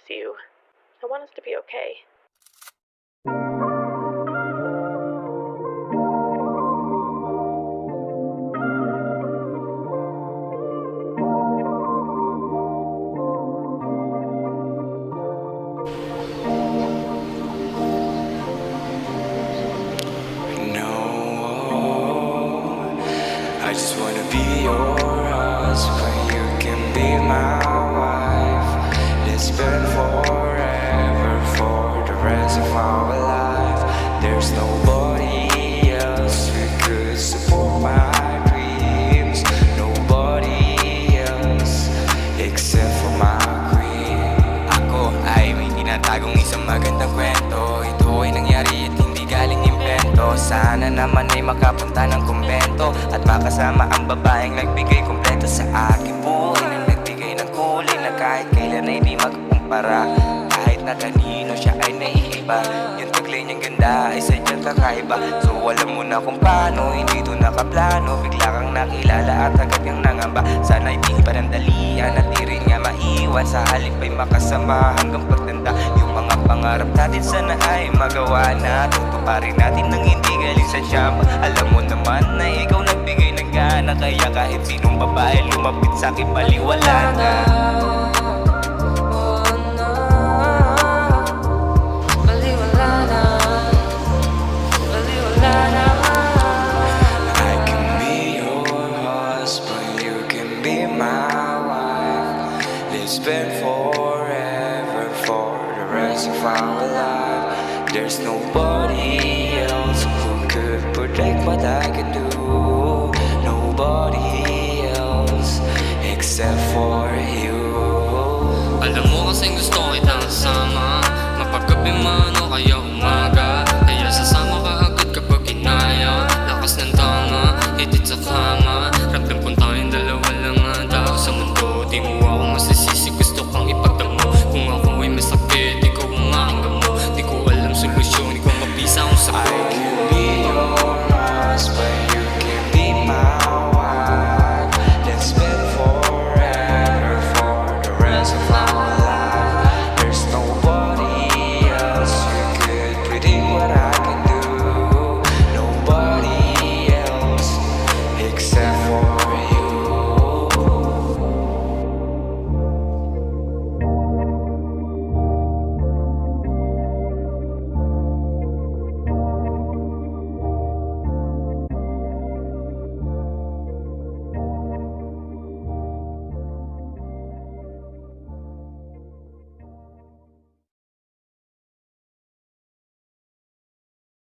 miss you. I want us to be okay. I just wanna be your husband, you can be my wife. Let's spend forever for the rest of our life. There's nobody else who could support my dreams. Nobody else except for my queen. Ako ay may tinatagong isang magandang kwento. Ito ay nangyari at hindi galing invento. Sana naman ay makapunta ng kumbento at makasama ang babaeng nagbigay kompleto sa aking buhay, na nagbigay ng kulay na kahit kailan ay di magkumpara. Kahit na kanino siya ay naiiba, yung taglay niyang ganda ay sadyang kakaiba. So alam mo na kung paano, hindi ito nakaplano. Bigla kang nakilala at agad kang nangamba. Sana'y di panandalian at di rin nga maiwan. Sa halip ay makasama hanggang pagtanda. Yung mga pangarap natin sana ay magawa na. Tutuparin natin nang hindi galing sa tiyamba. Alam mo naman na ikaw nagbigay ng gana, kaya kahit sinong babae lumapit sa'kin baliwala na. I can be your husband, you can be my wife. Let's spend forever for the rest of our life. There's nobody else who could protect what I can do. Nobody else except for you. Alam mo kasing gusto